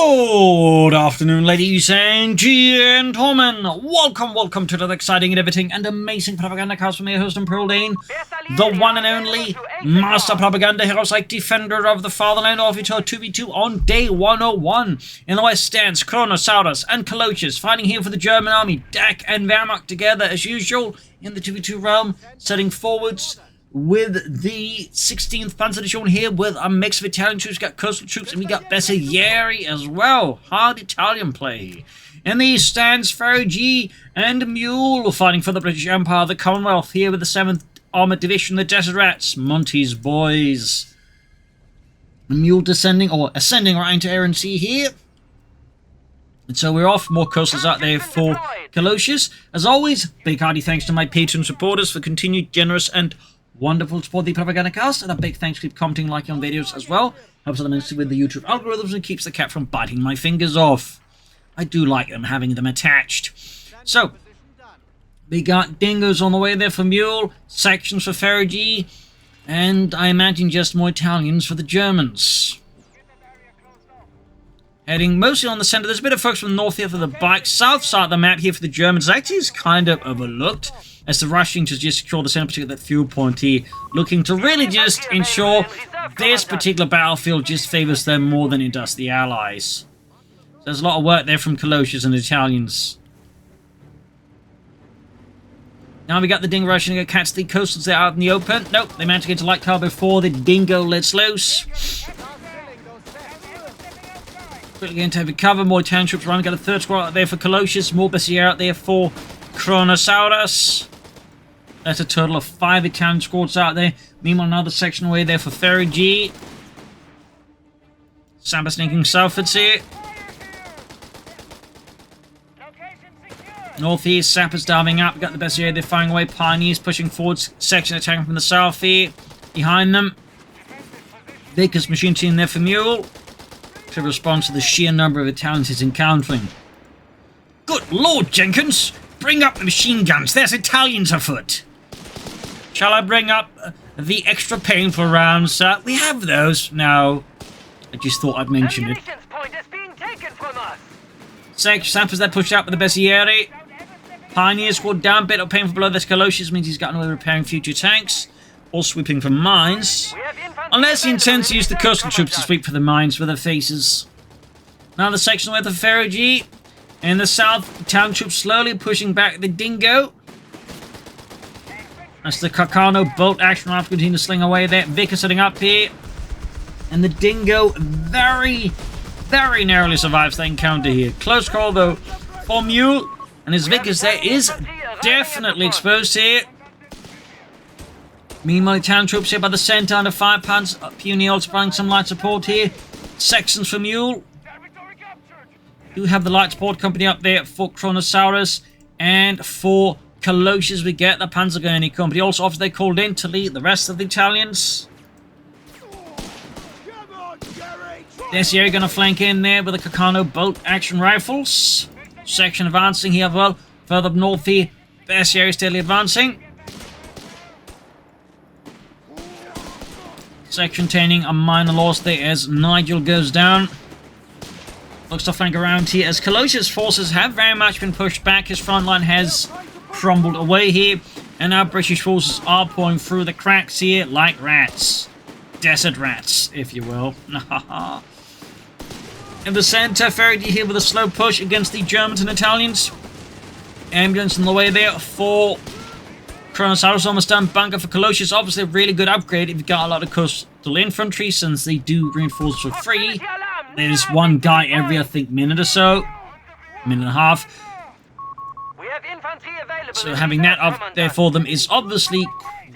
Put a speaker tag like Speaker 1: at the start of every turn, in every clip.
Speaker 1: Good afternoon, ladies and gentlemen. Welcome to the exciting, innovating, and amazing Propagandacast from your host and Pearldane, the one and only Master Propaganda Hero, like Defender of the Fatherland, Officer 2v2 on day 101. In the west stands Kronosaurus and Calosios, fighting here for the German army. DAK and Wehrmacht together as usual in the 2v2 realm, setting forwards with the 16th Panzer Division here with a mix of Italian troops. We got coastal troops and we got FeriG as well. Hard Italian play. In the east stands FeriG and Mule fighting for the British Empire, the Commonwealth here with the 7th Armoured Division, the Desert Rats, Monty's boys. Mule ascending right into Air&Sea here. And so we're off. More coastals out there for Calosios. As always, big hearty thanks to my patron supporters for continued generous and wonderful support the Propagandacast, and a big thanks to keep commenting, liking on videos as well. Helps them immensely with the YouTube algorithms and keeps the cat from biting my fingers off. I do like them, having them attached. So, we got dingoes on the way there for Mule, sections for FeriG, and I imagine just more Italians for the Germans. Heading mostly on the centre. There's a bit of focus from the north here for the bike. South side of the map here for the Germans actually is kind of overlooked, as the rushing to just secure the centre, particularly that fuel point here, looking to really just ensure this particular battlefield just favours them more than it does the Allies. So there's a lot of work there from Calosios and the Italians. Now we got the Dingo rushing to catch the coastals there out in the open. Nope, they managed to get to light cover before the Dingo lets loose. Quickly going to have a cover, more Italian troops around. We got a third squad out there for Calosios, more Bessier out there for Kronosaurus. That's a total of 5 Italian squads out there. Meanwhile, another section away there for FeriG. Samba sneaking southwards here. Northeast, Sappers diving up. We've got the Bessier there firing away. Pioneers pushing forwards. Section attacking from the south here. Behind them, Vickers machine team there for Mule to respond to the sheer number of Italians he's encountering. Good Lord, Jenkins! Bring up the machine guns. There's Italians afoot. Shall I bring up the extra painful rounds, sir? We have those. No. I just thought I'd mention it. Sappers that pushed out with the Bessieri. Pioneers squad down. Bit of painful below this. Calosios means he's gotten away repairing future tanks. Or sweeping for mines. Unless he intends to use the coastal troops to sweep for the mines with their faces. Now the section with the FeriG. In the south, town troops slowly pushing back the Dingo. That's the Carcano bolt action rifle continuing to sling away there. Vickers setting up here. And the Dingo very, very narrowly survives the encounter here. Close call though for Mule. And his Vickers there is definitely exposed here. Meanwhile, town troops here by the centre under 5 pounds. Pioneer also providing some light support here. Sections for Mule. Do have the light support company up there for Kronosaurus, and for Calosios we get the Panzergurney company. Also, obviously, they called in to lead the rest of the Italians. This area going to flank in there with the Carcano bolt action rifles. Section advancing here, well, further up north here. This area steadily advancing. Section containing a minor loss there as Nigel goes down. Looks to flank around here as Calosios' forces have very much been pushed back. His front line has crumbled away here. And now British forces are pouring through the cracks here like rats. Desert rats, if you will. In the center, FeriG here with a slow push against the Germans and Italians. Ambulance on the way there for Kronosaurus, almost done. Bunker for Calosios. Obviously a really good upgrade if you've got a lot of coastal infantry, since they do reinforce for free. There's one guy every, I think, minute or so. Minute and a half. So having that up there for them is obviously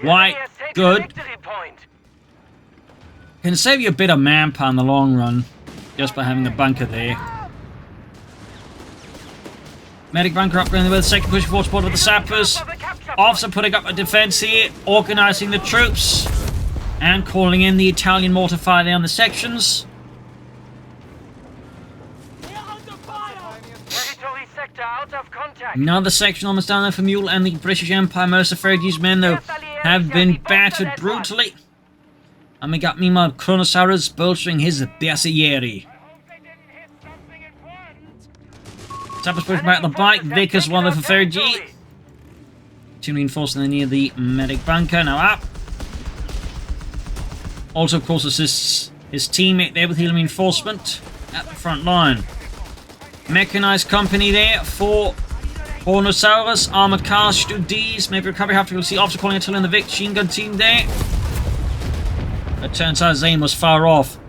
Speaker 1: quite good. Can save you a bit of manpower in the long run, just by having the bunker there. Medic bunker upgrading with the second push forward support with the Sappers. Officer putting up a defense here, organising the troops, and calling in the Italian mortar fire there on the sections. Another section almost down there for Mule and the British Empire. Most of FeriG's men, though, have been battered brutally. And we got meanwhile Kronosaurus bolstering his Bessieri. Stappers pushing back the bike. Vickers one there for FeriG. Team reinforcing near the medic bunker. Now up. Also, of course, assists his teammate there with healing reinforcement at the front line. Mechanized company there for Kronosaurus. Armored cars, Ds. Maybe recovery after we'll see officer calling until in the machine gun team there. It turns out his aim was far off.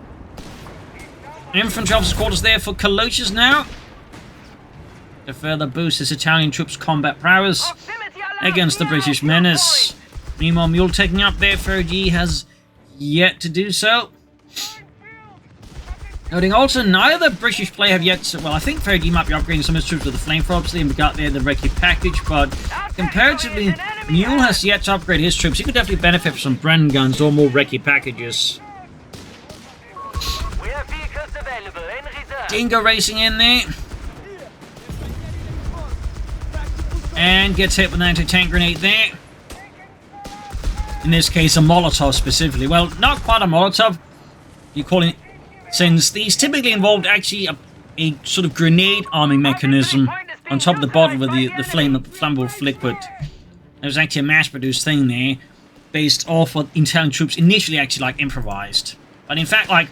Speaker 1: Infantry officer's quarters there for Calosios now. To further boost his Italian troops' combat prowess against the British menace. Meanwhile, Mule taking up there. FeriG has yet to do so. Noting also, neither British player have yet to, well, I think FeriG might be upgrading some of his troops with the flamethrower, obviously, and we got there the recce package, but comparatively, Mule has yet to upgrade his troops. He could definitely benefit from some Bren guns or more recce packages. Dingo racing in there. And gets hit with an anti-tank grenade there. In this case, a Molotov specifically. Well, not quite a Molotov. You call it, since these typically involved actually a sort of grenade arming mechanism on top of the bottle with the flammable liquid. There was actually a mass-produced thing there, based off what Italian troops initially actually like improvised. But in fact, like,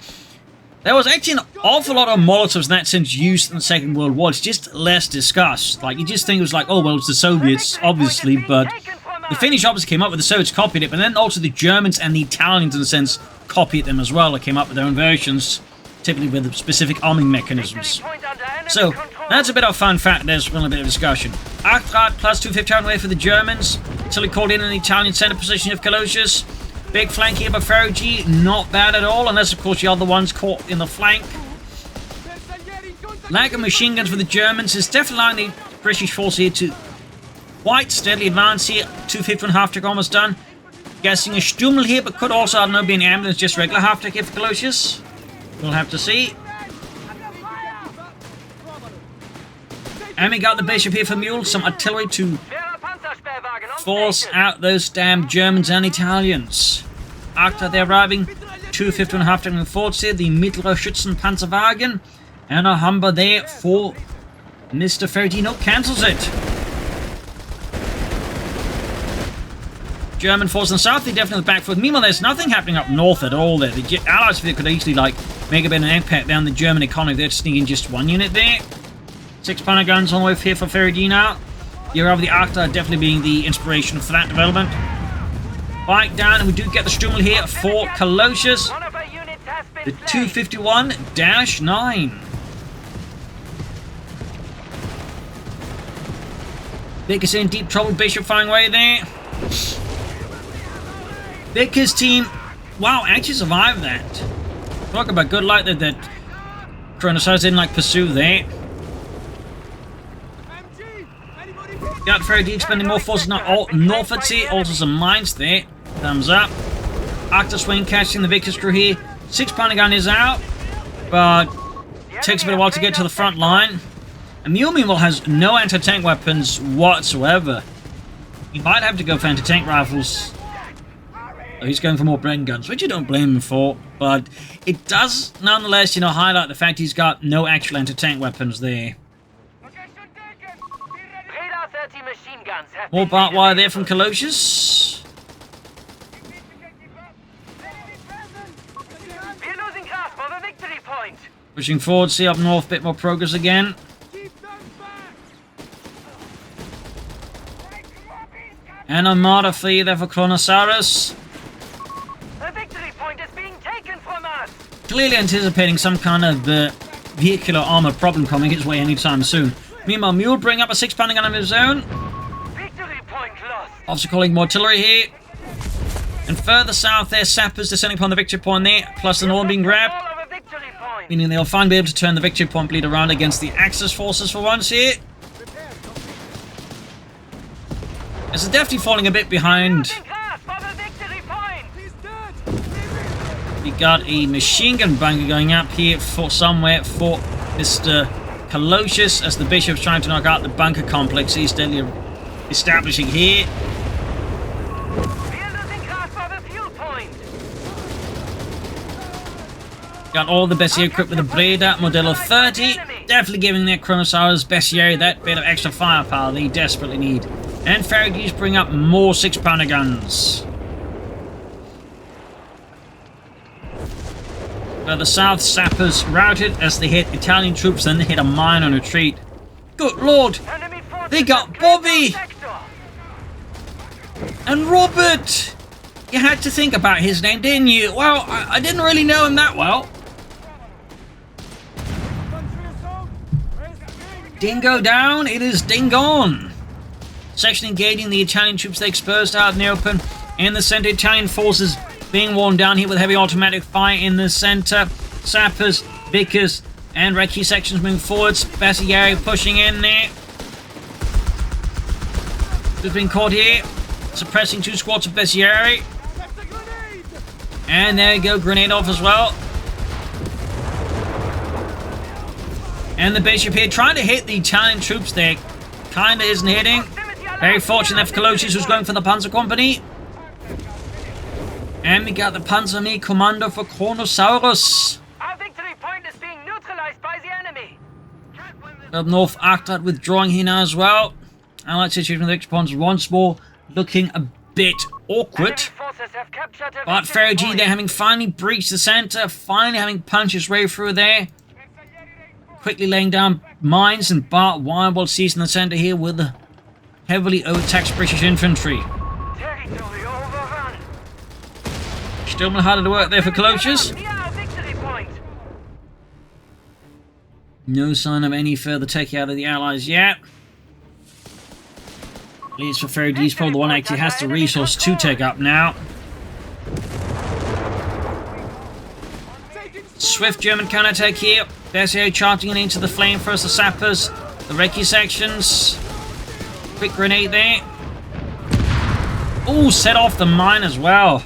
Speaker 1: there was actually an awful lot of Molotovs in that sense used in the Second World War. It's just less discussed. Like, you just think it was like, oh, well, it's the Soviets, obviously, but the Finnish obviously came up with the Soviets, copied it, but then also the Germans and the Italians, in a sense, copied them as well. They came up with their own versions, typically with specific arming mechanisms. So, that's a bit of a fun fact. There's been a bit of discussion. Achtrad plus 250 on the way for the Germans, until he called in an Italian center position of Calosios. Big flank here by FeriG, not bad at all, unless of course the other one's caught in the flank. Lack of machine guns for the Germans is definitely allowing the British force here to quite steadily advance here. 250 and half-track almost done. Guessing a Stummel here, but could also, I don't know, be an ambulance, just regular half-track here for Calosios. We'll have to see. And we got the Bishop here for Mule, some artillery to force out those damn Germans and Italians. After they're arriving, 250 and a half in the forts here, the Mittlere Schützenpanzerwagen, and a Humber there for Mr. FeriG. No, cancels it. German force in the south, they definitely back foot. Meanwhile, there's nothing happening up north at all there. The Allies could easily, like, make a bit of an impact down the German economy. They're sneaking just one unit there. 6 pounder guns on the way here for FeriG now. You're over the Arcta definitely being the inspiration for that development. Bike down, and we do get the Stummel here for Calosios. The 251-9. Vickers in deep trouble, Bishop firing away there. Vickers team, wow, actually survived that. Talk about good luck that Kronosaurus didn't like pursue there. Got FeriG expending more forces now. Norfolk's here, also some mines there. Thumbs up. Arcta swing catching the Vickers crew here. 6 pounder gun is out, but takes a bit of a while to get to the front line. And Mule, meanwhile, has no anti-tank weapons whatsoever. He might have to go for anti-tank rifles. Oh, he's going for more Bren guns, which you don't blame him for. But it does, nonetheless, you know, highlight the fact he's got no actual anti-tank weapons there. More barbed wire there from Calosios. Pushing forward, see up north, bit more progress again. And a Armada fleet there for Kronosaurus. Clearly anticipating some kind of vehicular armor problem coming his way anytime soon. Meanwhile, Mule bring up a 6 pounder gun of his own. Officer calling more artillery here. And further south there, sappers descending upon the victory point there, plus the northern being grabbed. Meaning they'll finally be able to turn the victory point bleed around against the Axis forces for once here. As they're definitely falling a bit behind. We got a machine gun bunker going up here for somewhere for Mr. Calosios, as the Bishop's trying to knock out the bunker complex he's steadily establishing here. Got all the best here equipped with the Breda Modello 30. Definitely giving their Kronosaurus Bestiary that bit of extra firepower they desperately need. And FeriG's bring up more 6-pounder guns. Further south, sappers routed as they hit Italian troops, then they hit a mine on retreat. Good lord! They got Bobby! And Robert! You had to think about his name, didn't you? Well, I didn't really know him that well. Dingo down, it is Dingon. Section engaging the Italian troops they exposed out in the open. In the center, Italian forces being worn down here with heavy automatic fire in the center. Sappers, Vickers, and recce sections moving forwards. Bestiary pushing in there. Who's been caught here? Suppressing 2 squads of Bestiary. And there you go, grenade off as well. And the bishop here trying to hit the Italian troops there. Kinda isn't hitting. Very fortunate for Calosios, who's going for the Panzer Company. And we got the Panzer Me Commando for Kronosaurus.
Speaker 2: Our victory point is being neutralized by the enemy.
Speaker 1: Up north, Actad withdrawing here now as well. Allied situation with the victory points once more looking a bit awkward. But FeriG, they're having finally breached the center, finally having punched his way through there. Quickly laying down mines and barbed wire while seizing the center here with the heavily overtaxed British infantry.
Speaker 2: Territory overrun.
Speaker 1: Still harder to work there for Calosios. No sign of any further takeout of the Allies yet. At least for FeriG, he's probably the one that actually has the resource to take up now. Swift German counterattack here. Bestiary charging into the flame first, the sappers, the recce sections. Quick grenade there. Oh, set off the mine as well.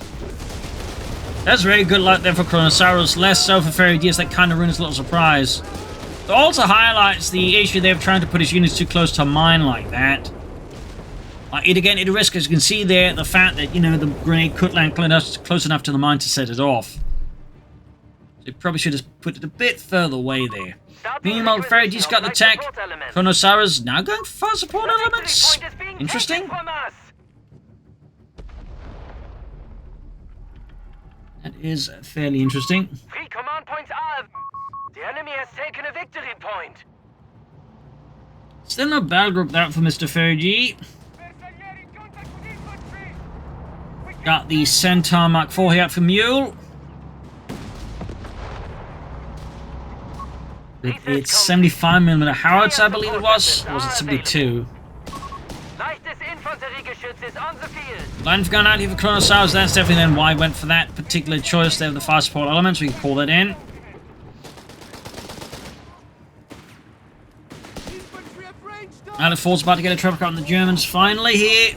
Speaker 1: That's really good luck there for Kronosaurus. Less so for FeriG, as that kind of ruins a little surprise. It also highlights the issue they have trying to put his units too close to a mine like that. It risks, as you can see there, the fact that, you know, the grenade could land close enough to the mine to set it off. They probably should have put it a bit further away there. Meanwhile, FeriG's got the tech. Kronosaurus now going for support elements. Interesting. That is fairly interesting.
Speaker 2: 3 command points are. The enemy has taken a victory point.
Speaker 1: Still no battle group out for Mr. FeriG. Got the Centaur Mark IV here out for Mule. It's 75mm howitzer, I believe it was. Or was it 72? Line of gun out here for Kronosaurus. That's definitely then why I went for that particular choice there of the fire support elements. We can call that in. Allied force about to get a trip on the Germans finally here.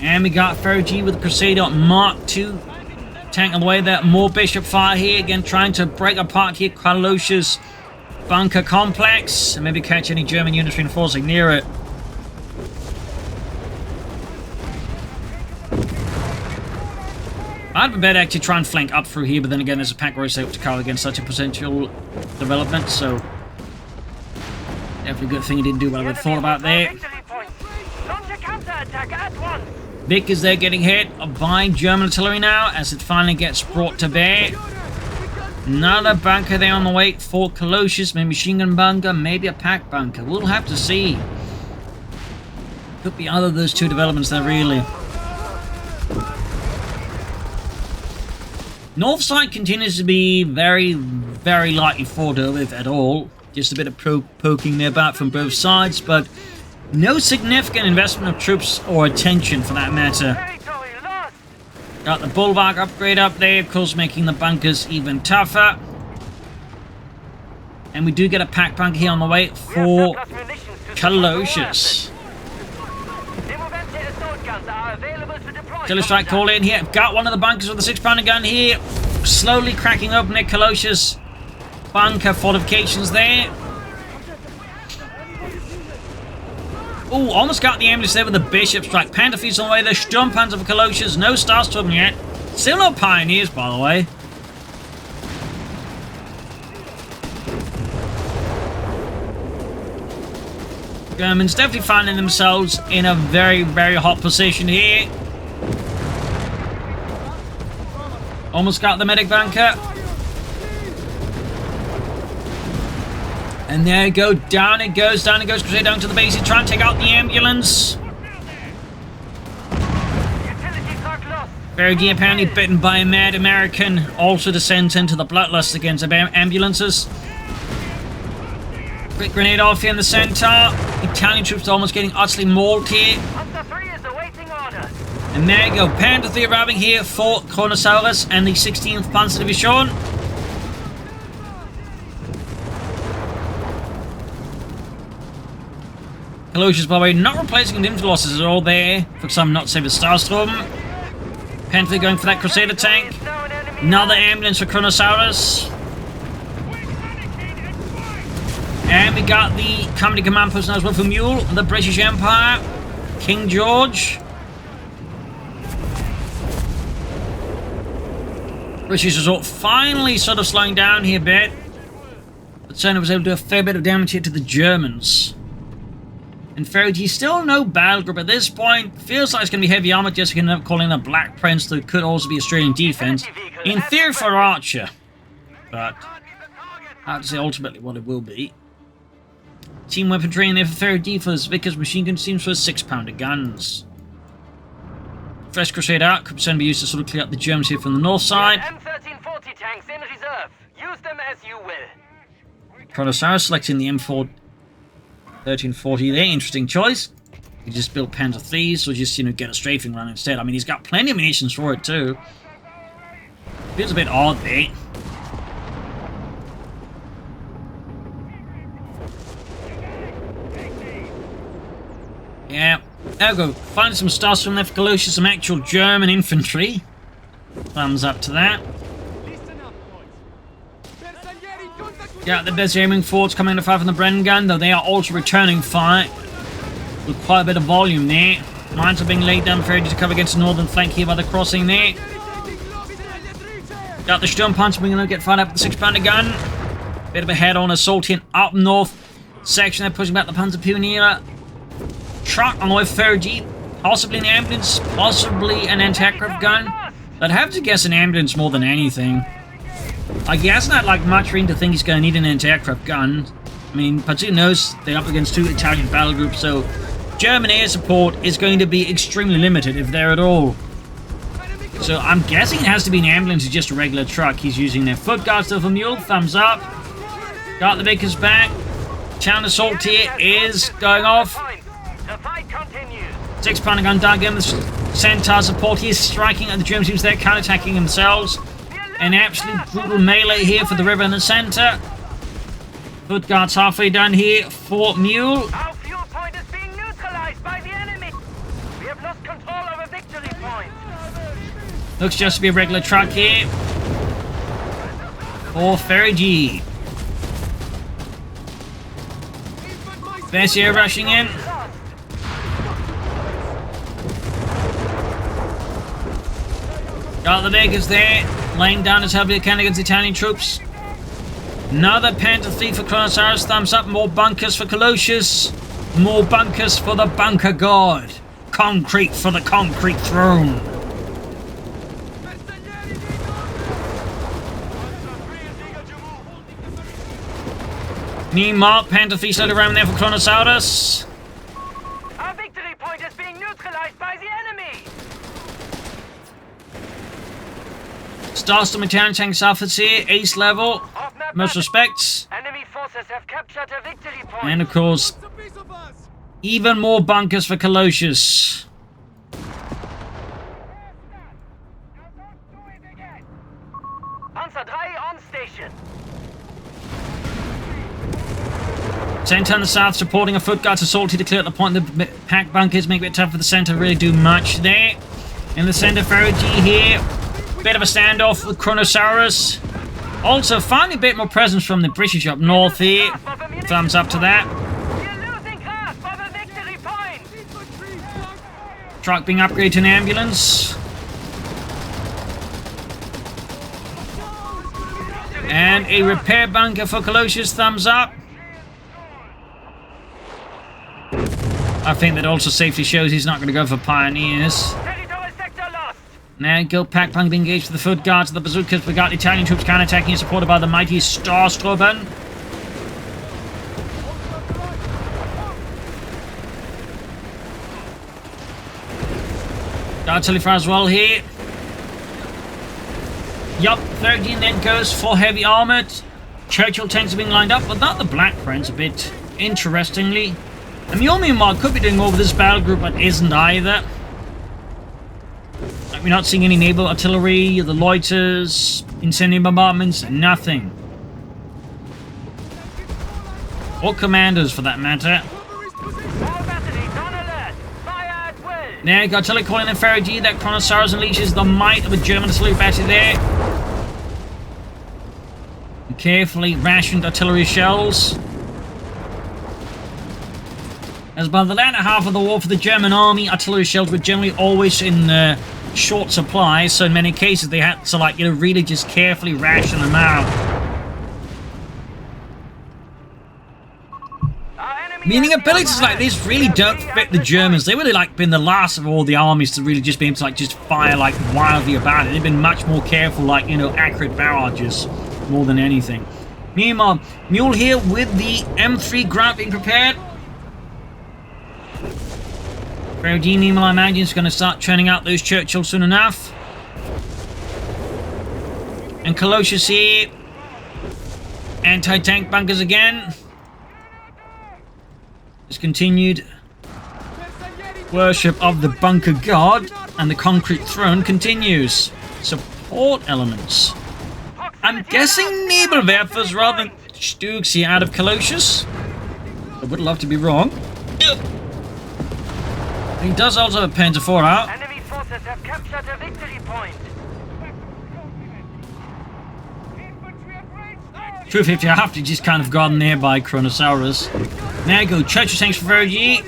Speaker 1: And we got FeriG with the Crusader Mark II tank on the way there. More bishop fire here. Again, trying to break apart here Calosios bunker complex. And maybe catch any German units reinforcing near it. I'd better actually try and flank up through here, but then again, there's a pack race to cover against such a potential development, so definitely a good thing he didn't do what I would have thought about there. Vic is there getting hit by German artillery now as it finally gets brought to bear. Another bunker there on the way for Calosios, maybe machine gun bunker, maybe a pack bunker. We'll have to see. Could be either of those two developments there, really. North side continues to be very, very lightly fought over, if at all. Just a bit of poking there about from both sides, but no significant investment of troops or attention for that matter. Got the bulwark upgrade up there, of course, making the bunkers even tougher. And we do get a pack bunker here on the way for Calosios. Killer strike call in here. Got one of the bunkers with a 6-pounder gun here. Slowly cracking open their Calosios bunker fortifications there. Oh, almost got the ambulance there with the bishop strike. Pantherfleet's on the way. The Sturmpanzer for Calosios. No stars to them yet. Still no pioneers, by the way. Germans definitely finding themselves in a very, very hot position here. Almost got the medic bunker. And there you go, down it goes, Crusade down to the base. He's trying to take out the ambulance. FeriG apparently bitten by a mad American, also descends into the bloodlust against ambulances. Quick grenade off here in the center. Italian troops are almost getting utterly mauled here. And there you go, Panther 3 arriving here for Kronosaurus and the 16th Panzer Division. Calosios, by the way, not replacing the infantry losses at all there, for some not saving Starstorm. Panther going for that Crusader tank. Another ambulance for Kronosaurus. And we got the company command personnel as well for Mule, the British Empire, King George. British resort finally sort of slowing down here a bit. But certainly was able to do a fair bit of damage here to the Germans. And FeriG still no battle group at this point. Feels like it's going to be heavy armor, just going to end up calling a Black Prince that could also be Australian defense. In theory for Archer. But I have to say ultimately what it will be. Team weaponry in there for FeriG for Vickers machine gun teams for 6-pounder guns. Fresh Crusade out could certainly be used to sort of clear up the Germans here from the north side.
Speaker 2: M1340 tanks in reserve. Use them as you will.
Speaker 1: Kronosaurus selecting the M1340 there. Interesting choice. He just built Panther 3s or just, you know, get a strafing run instead. I mean, he's got plenty of munitions for it too. Feels a bit odd there. Yeah, there we go. Find some stars from there for Calosios, some actual German infantry. Thumbs up to that. Yeah, the best aiming forwards coming to fire from the Bren gun, though they are also returning fire with quite a bit of volume there. Mines are being laid down for FeriG to cover against the northern flank here by the crossing there. Got the Sturmpanzer, we're going to get fired up with the 6-pounder gun. Bit of a head-on assault here up north section. They're pushing back the Panzer Pioneer. Truck on the way for FeriG, possibly an ambulance, possibly an anti-aircraft gun. I'd have to guess an ambulance more than anything. I guess not like much reason to think he's going to need an anti-aircraft gun. I mean, Pazzi knows they're up against 2 Italian battle groups, so German air support is going to be extremely limited, if there at all. So I'm guessing it has to be an ambulance or just a regular truck. He's using their foot guards though for Mule. Thumbs up. Got the Vickers back. Town assault here is going off. 6-pounder gun down again. The Centaur support here striking at the German teams. They're counter-attacking themselves. An absolute brutal melee here for the river in the center. Foot guards halfway down here for Mule.
Speaker 2: Our fuel point is being neutralized by the enemy. We have lost control of a victory point.
Speaker 1: Looks just to be a regular truck here for FeriG. Bessia rushing in. Got the Vegas there, laying down as heavily as can against the Italian troops. Another Panther 3 for Kronosaurus, thumbs up. More bunkers for Calosios. More bunkers for the bunker god. Concrete for the concrete throne. Meanwhile, Panther 3 slowed around there for Kronosaurus.
Speaker 2: Our victory point is being neutralized by the enemy.
Speaker 1: Starstorm Italian tank suffers here, ace level, most respects.
Speaker 2: Enemy forces have captured a victory point.
Speaker 1: And of course, even more bunkers for Calosios.
Speaker 2: Panzer 3 on station.
Speaker 1: Center on the south supporting a foot guards assault to clear at the point. The pack bunkers make it tough for the center to really do much there. In the center, FeriG here. Bit of a standoff with Kronosaurus. Also, finally a bit more presence from the British up north here. Thumbs up to that.
Speaker 2: We're losing grasp of a victory point.
Speaker 1: Truck being upgraded to an ambulance. And a repair bunker for Calosios. Thumbs up. I think that also safely shows he's not going to go for pioneers.
Speaker 2: Territory sector lost.
Speaker 1: Now, go pack punk engaged with the foot guards of the bazookas. We got Italian troops counterattacking and supported by the mighty Starstruben. Artillery fire as well here. Yup, 13 then goes for heavy armoured. Churchill tanks are being lined up, but not the Black Prince a bit. Interestingly. And Mule meanwhile could be doing more with this battle group, but isn't either. Like, we're not seeing any naval artillery, the loiters, incendiary bombardments, nothing. Or commanders for that matter. Now you got artillery calling in FeriG, that Kronosaurus unleashes the might of a German artillery battery there. And carefully rationed artillery shells. As by the latter half of the war for the German army, artillery shells were generally always in short supply, so in many cases they had to, like, really just carefully ration them out. Meaning abilities like this really don't fit the Germans. They would have like been the last of all the armies to really just be able to like just fire like wildly about it. They've been much more careful, like, you know, accurate barrages more than anything. Meanwhile, Mule here with the M3 Grant being prepared. FeriG, meanwhile, I imagine is going to start churning out those Churchills soon enough. And Calosios here. Anti-tank bunkers again. This continued worship of the bunker god and the concrete throne continues. Support elements. I'm guessing Nebelwerfers rather than Stooks here out of Calosios. I would love to be wrong. He does also have a Panzer IV out.
Speaker 2: Enemy forces have captured a victory point.
Speaker 1: 250 after just kind of gotten there by Kronosaurus. Now go Churchill tanks for FeriG.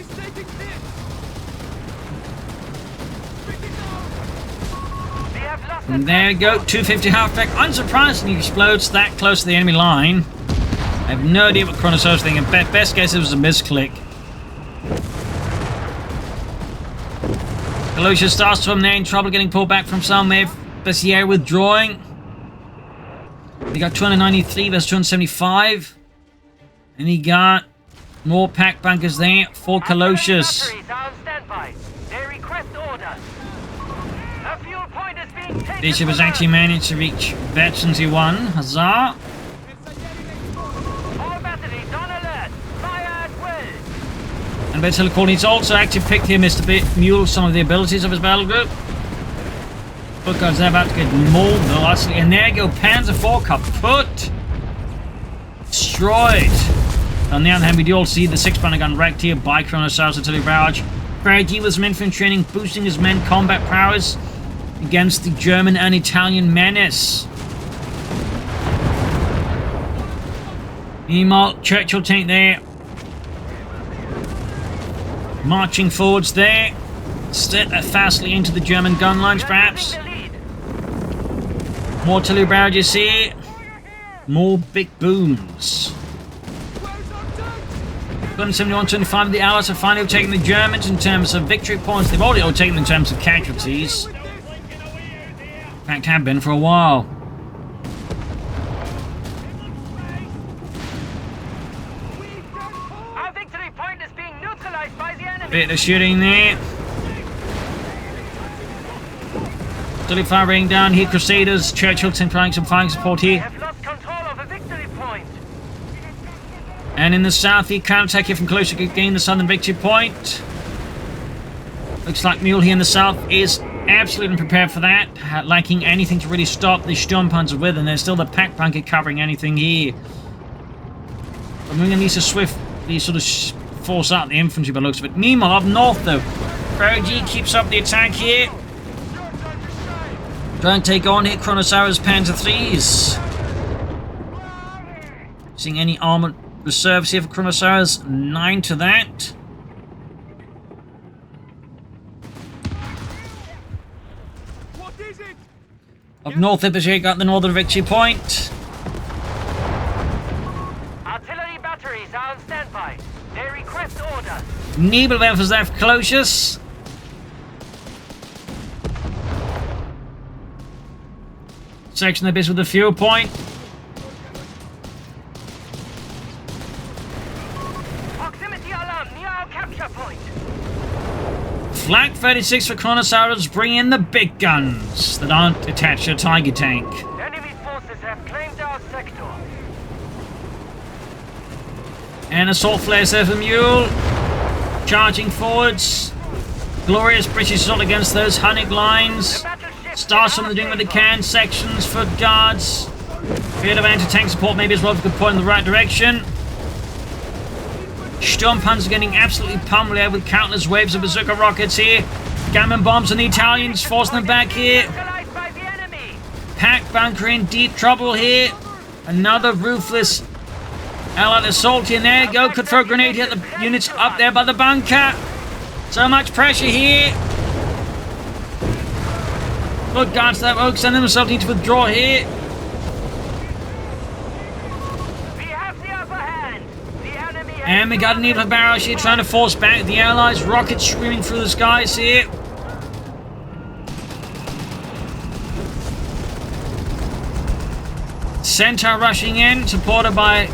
Speaker 1: And there you go, 250 halfback. Unsurprisingly explodes that close to the enemy line. I have no idea what Kronosaurus is thinking. Best guess it was a misclick. Calosios starts from there in trouble getting pulled back from somewhere. Bessier withdrawing. He got 293 versus 275. And he got more pack bunkers there for Calosios. This was actually managed to reach Veterans 1. Huzzah. And Betel Cornet's also actually picked here Mr. Mule some of the abilities of his battle group. Foot guards now about to get more velocity. And there you go, Panzer IV kaput. Destroyed. On the other hand, we do also see the 6-pounder gun wrecked here by Kronosaurus artillery barrage. FeriG with some infantry training, boosting his men combat prowess against the German and Italian menace. Meanwhile, Churchill tank there. Marching forwards there. Step fastly into the German gun lines, perhaps. More artillery barrages here. More big booms. 171-25 of the Allies have finally overtaken the Germans in terms of victory points. They've already overtaken them in terms of casualties. In fact, have been for a while.
Speaker 2: Our victory point is being neutralized by the enemy.
Speaker 1: Bit of shooting there. Still firing down here, Crusaders. Churchill trying some firing support here.
Speaker 2: We have lost control of a victory point.
Speaker 1: And in the south, the counterattack here from Calosios could gain the southern victory point. Looks like Mule here in the south is absolutely unprepared for that, lacking anything to really stop the Sturmpanzer with, and there's still the pack bunker covering anything here. But we're going to need to swiftly sort of force out the infantry by the looks of it. Meanwhile, up north though, FeriG keeps up the attack here. Trying to take on here Kronosaurus Panzer IIIs. Seeing any armored reserves here for Kronosaurus? 9 to that. Up north, Ippershire got the northern victory point.
Speaker 2: Artillery batteries are on standby. They request orders.
Speaker 1: Nebelwerfer's there for Calosios. Section the bits with the fuel point.
Speaker 2: Proximity alarm near our capture point.
Speaker 1: Flak 36 for Kronosaurus, bring in the big guns that aren't attached to a Tiger tank.
Speaker 2: Enemy forces have claimed our sector.
Speaker 1: And assault flares there for Mule. Charging forwards. Glorious British assault against those Hunnic lines. Starts from the doing what they can. Sections for guards. Bit of anti-tank support maybe as well if we could point in the right direction. Sturmpanzer getting absolutely pummeled there with countless waves of bazooka rockets here. Gammon bombs on the Italians, forcing them back here.
Speaker 2: Neutralized by the enemy.
Speaker 1: Pack bunker in deep trouble here. Another ruthless Allied assault in there. Go, could throw a grenade here. The units up there by the bunker. So much pressure here. Good guards that oak, send themselves need to withdraw here.
Speaker 2: We have the upper hand. The enemy has
Speaker 1: And we got an needle barrage here trying to force back the Allies. Rockets screaming through the skies here. Centaur rushing in, supported by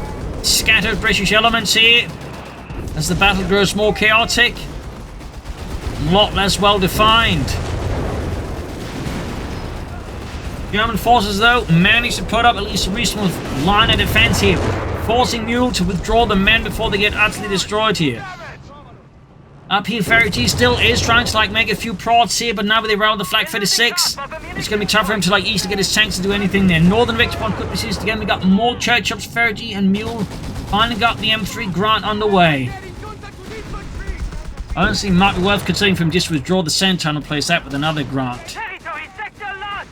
Speaker 1: scattered British elements here. As the battle grows more chaotic. A lot less well defined. German forces, though, managed to put up at least a reasonable line of defense here, forcing Mule to withdraw the men before they get utterly destroyed here. Up here, FeriG still is trying to make a few prods here, but now with the arrival of the Flak 36, it's going to be tough for him to easily get his tanks to do anything there. Northern Victor Point could be seized again. We got more church ups, FeriG and Mule finally got the M3 Grant underway. I don't see it might be worth considering for him just to withdraw the Centaur and replace that with another Grant.
Speaker 2: territory sector lost.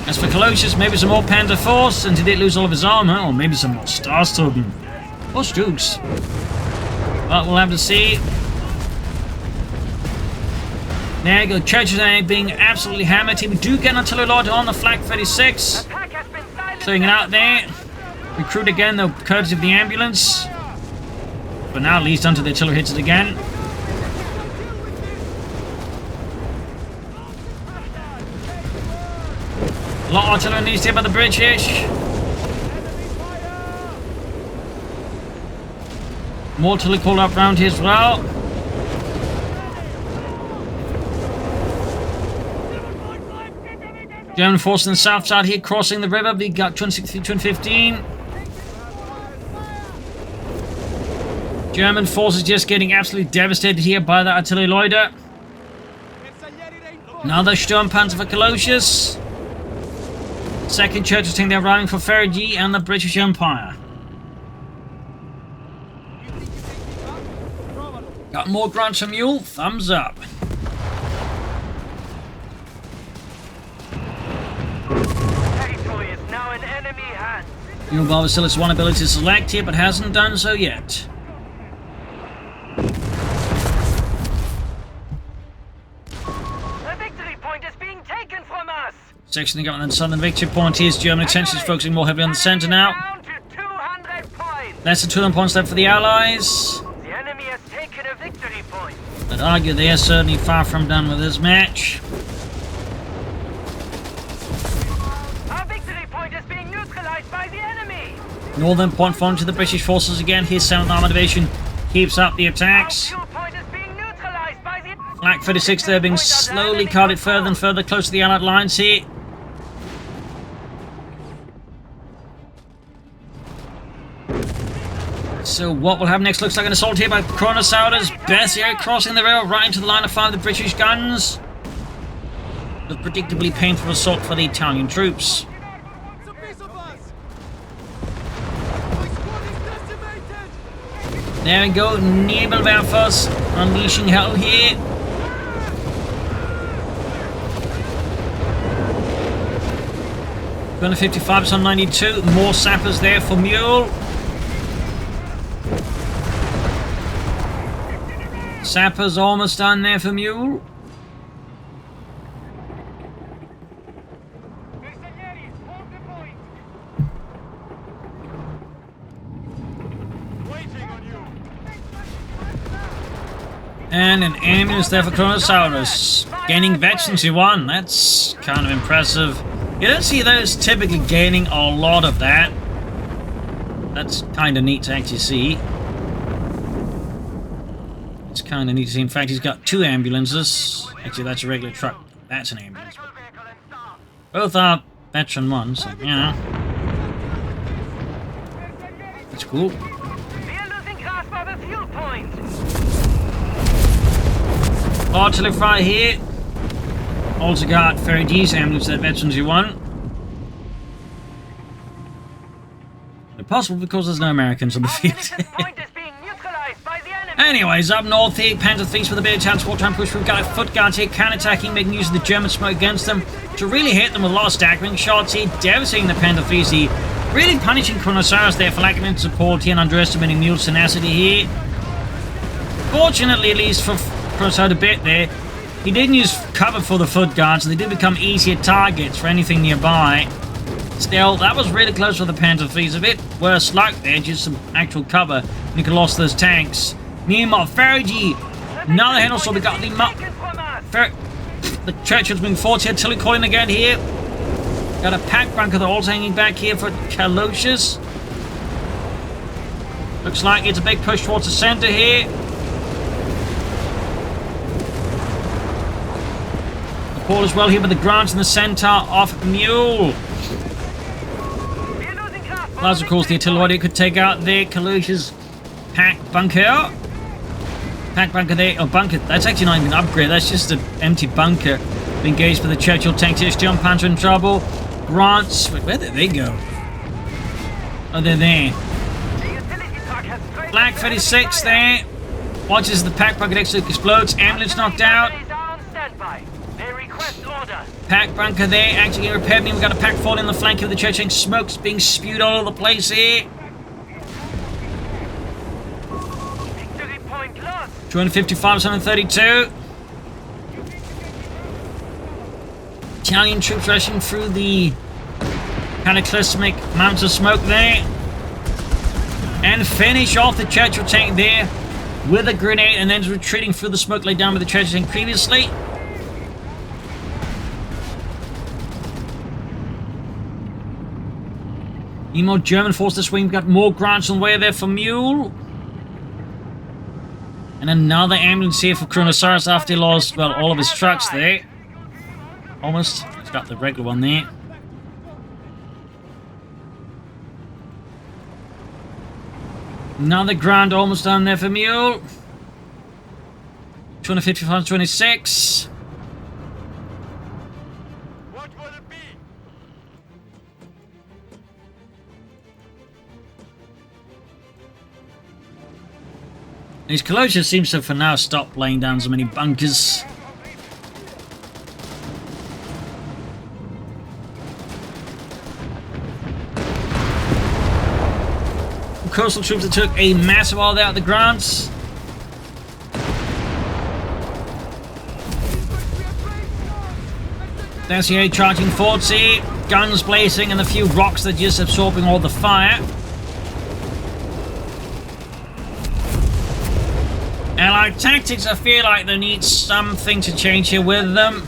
Speaker 1: As for Calosios, maybe some more Panzer Force, and did it lose all of his armor? Or maybe some more Starsturban. Or Stooks. But we'll have to see. There you go, Churches being absolutely hammered here. We do get an artillery load on the Flak 36.
Speaker 2: Attack has been silenced.
Speaker 1: Clearing it out there. Recruit again, though, courtesy of the ambulance. But now at least until the artillery hits it again. A lot of artillery needs here by the British. More artillery called up round here as well. German forces on the south side here crossing the river. We got 263, 215. German forces just getting absolutely devastated here by the artillery loader. Another Sturmpanzer for Calosios. Second church tank they're arriving for FeriG and the British Empire. Got more grunts from Mule? Thumbs up.
Speaker 2: Territory is now in enemy hands.
Speaker 1: Mule Barber still has one ability to select here, but hasn't done so yet.
Speaker 2: The victory point is being taken from us.
Speaker 1: Section of the government and southern victory point here is German attention is focusing more heavily on the centre now.
Speaker 2: Down to 200 points.
Speaker 1: Less than 200 points left for the Allies.
Speaker 2: The enemy has taken a victory point.
Speaker 1: But argue they are certainly far from done with this match.
Speaker 2: Our victory point is being neutralized by the enemy.
Speaker 1: Northern point falling to the British forces again. His 7th Armored Division keeps up the attacks.
Speaker 2: Our fuel point is being neutralized by the
Speaker 1: Flak 36 there being slowly carted further and further close to the Allied lines here. So what will happen next? Looks like an assault here by Kronosaurus. Berserk crossing the river right into the line of fire of the British guns. A predictably painful assault for the Italian troops. There we go, Nebelwerfers unleashing hell here. Gunner 55 on 92, more sappers there for Mule. Sappers almost done there for Mule. And an ambulance there for Kronosaurus. Gaining veterancy 1. That's kind of impressive. You don't see those typically gaining a lot of that. That's kind of neat to actually see. It's kind of neat to see. In fact, he's got 2 ambulances. Actually, that's a regular truck. That's an ambulance. Both are veteran 1, so, you know. That's cool.
Speaker 2: We are losing grasp of the fuel point.
Speaker 1: Artillery fire here. Also got FeriG's ambulance that veterans you want. Impossible because there's no Americans on the field.
Speaker 2: Point is being neutralized by the enemy.
Speaker 1: Anyways, up north here, Panther Thieves with a bit of transport trying to push through. Got a foot guards here, counter-attacking, making use of the German smoke against them to really hit them with a lot of staggering shots here, devastating the Panther Thieves here. Really punishing Kronosaurus there for lacking in support here and underestimating Mule's tenacity here. Fortunately, at least for Kronosaurus a bit there, he didn't use cover for the foot guards, and they did become easier targets for anything nearby. Still, that was really close for the Panther Thieves. A bit worse luck there, just some actual cover. And you could lost those tanks. Meanwhile, FeriG, another head also, we got the Churchill's moving forward here, artillery calling again here. Got a pack bunker that also hanging back here for Calosios. Looks like it's a big push towards the center here. The ball as well here with the grants in the center of Mule. Plus, of course, the artillery could take out the Calosios pack bunker. Pack bunker there, or bunker, that's actually not even an upgrade, that's just an empty bunker. Engaged with the Churchill tank here, Steel Panther in trouble. Grants, wait, where did they go? Oh, they're there. Black 36 there. Watches the pack bunker next to explodes. Ambulance knocked out. Pack bunker there, actually getting repaired. We've got a pack falling in the flank of the church tank. Smoke's being spewed all over the place here. 255, 132. Italian troops rushing through the cataclysmic mountains of smoke there. And finish off the Churchill tank there with a grenade, and then retreating through the smoke laid down with the Churchill tank previously. Meanwhile, German forces swing. We've got more grants on the way there for Mule. And another ambulance here for Kronosaurus after he lost, well, all of his trucks there. Almost. He's got the regular one there. Another grant almost done there for Mule. 255, 26.
Speaker 2: What will it be?
Speaker 1: These Calosios seems to for now stop laying down so many bunkers. Coastal troops that took a massive while there at the grants. Dossier charging forward, see, guns blazing, and a few rocks that are just absorbing all the fire. Allied tactics, I feel like they need something to change here with them.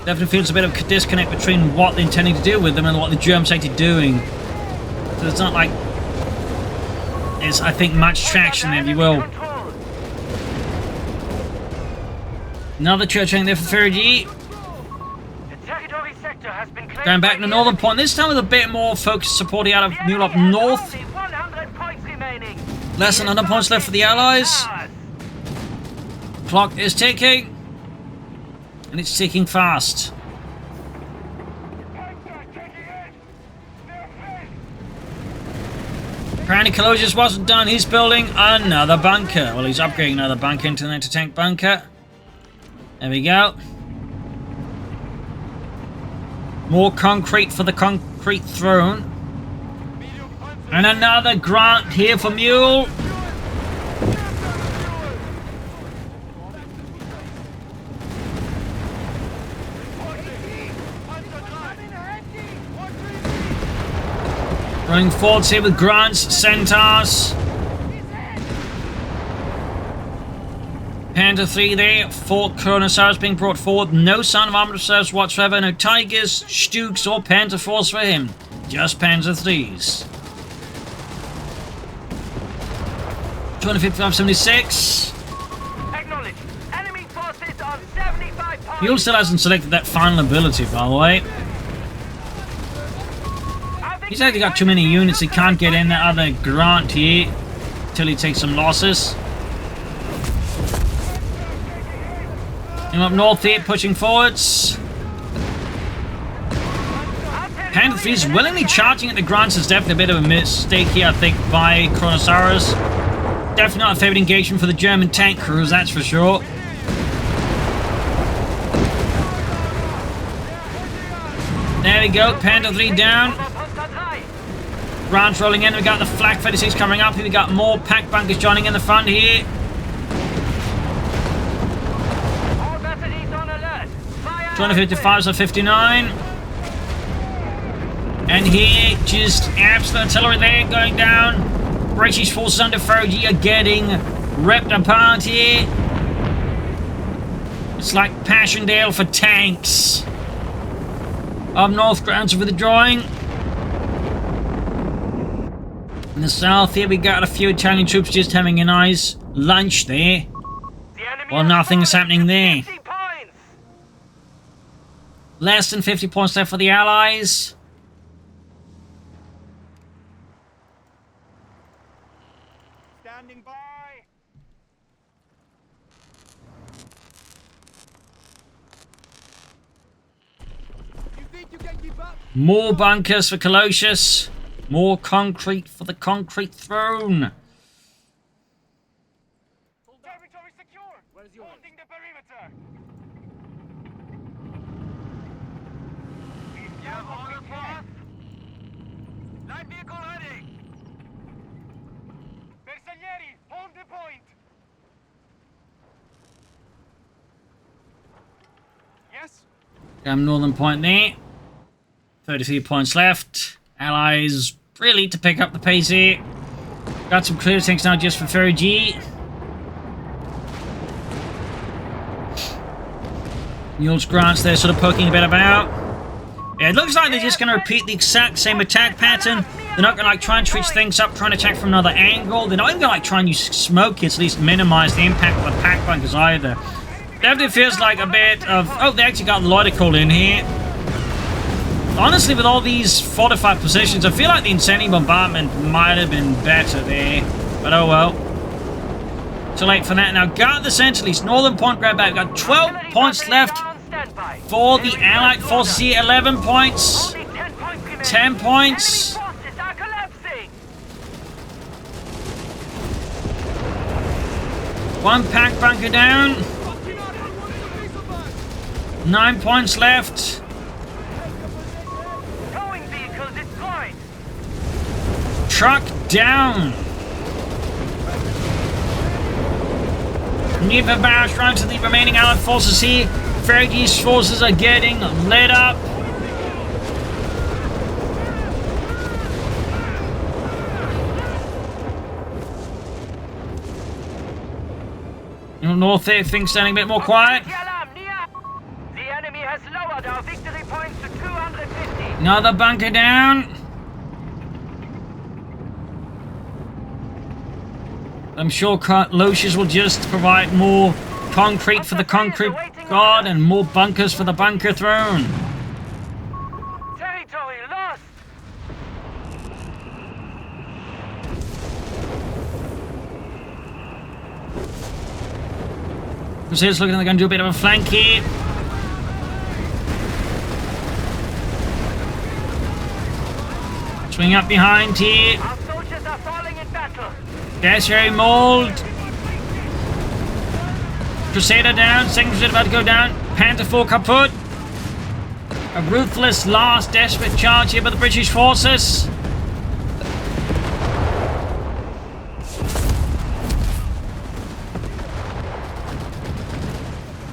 Speaker 1: Definitely feels a bit of a disconnect between what they're intending to do with them and what the Germans are actually doing. So it's not like there's, I think, much traction there, if you will. Another church tank there for FeriG. Going back to the northern point, this time with a bit more focused support out of Mule up north. Less than 100 points left for the Allies. Clock is ticking. And it's ticking fast. Apparently Calosios wasn't done. He's building another bunker. Well, he's upgrading another bunker into an anti-tank bunker. There we go. More concrete for the concrete throne. And another grant here for Mule. Running forwards here with Grants, Centaurs. Panther 3 there. 4 Kronosaurus being brought forward. No sign of armored reserves whatsoever. No Tigers, Stukes, or Panther 4s for him. Just Panther 3s. 255.76.
Speaker 2: Acknowledged. Enemy forces on 75 points.
Speaker 1: Mule still hasn't selected that final ability, by the way. He's actually got too many units. He can't get in that other Grant here until he takes some losses. And up north here, pushing forwards. Panther 3 is willingly charging at the Grants is definitely a bit of a mistake here, I think, by Kronosaurus. Definitely not a favourite engagement for the German tank crews, that's for sure. There we go, Panther 3 down. Grants rolling in, we got the Flak 36 coming up here, we got more pack bunkers joining in the front here. 255s of 59. And here, just absolute artillery there going down. British forces under FeriG are getting ripped apart here. It's like Passchendaele for tanks. Up north, Grants are withdrawing. In the south here, we got a few Italian troops just having a nice lunch there. Well, nothing's happening there. Less than 50 points left for the Allies.
Speaker 2: Standing by. You think you can keep up?
Speaker 1: More bunkers for Calosios. More concrete for the concrete throne.
Speaker 2: Territory secure. Where's your holding the perimeter? Light vehicle ready. Bersaglieri, hold the point. Yes.
Speaker 1: Northern point there. 33 points left. Allies really to pick up the pace here. Got some clear tanks now just for FeriG. Mule's Grants there sort of poking a bit about. Yeah, it looks like they're just going to repeat the exact same attack pattern. They're not going to like try and switch things up, try and attack from another angle. They're not even going to like try and use smoke kits, at least minimize the impact of the pack bunkers either. Definitely feels like a bit of... Oh, they actually got Logical in here. Honestly, with all these fortified positions, I feel like the incendiary bombardment might have been better there. But oh well. Too late for that. Now, got the Central East. Northern point grab back. We've got 12 points left for the Allied forces here. 11 points. 10 points. One pack bunker down. 9 points left. Truck down. Never barrage round to the remaining Allied forces here. FeriG's forces are getting lit up. North there, things standing a bit more quiet.
Speaker 2: The enemy has lowered our victory points to 250.
Speaker 1: Another bunker down. I'm sure Calosios will just provide more concrete for the concrete god and more bunkers for the bunker throne.
Speaker 2: Territory lost.
Speaker 1: Crusaders looking like they're going to do a bit of a flank here. Swing up behind here.
Speaker 2: Our soldiers are falling in battle.
Speaker 1: Tertiary mold. Crusader down. Second Crusader about to go down. Panther 4 kaput. A ruthless, last, desperate charge here by the British forces.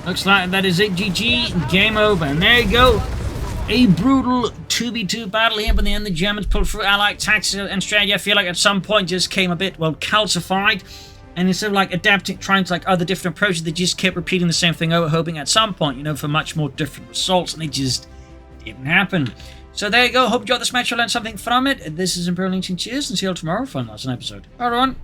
Speaker 1: Looks like that is it. GG. Game over. And there you go. A brutal 2v2 battle here, but in the end the Germans pulled through. Allied tactics and strategy, I feel like at some point just came a bit, well, calcified. And instead of like adapting, trying to like other different approaches, they just kept repeating the same thing over, hoping at some point, you know, for much more different results, and it just didn't happen. So there you go. Hope you enjoyed this match. You learned something from it. This is Imperial Lynching. Cheers, and see you all tomorrow for another episode. Bye, everyone.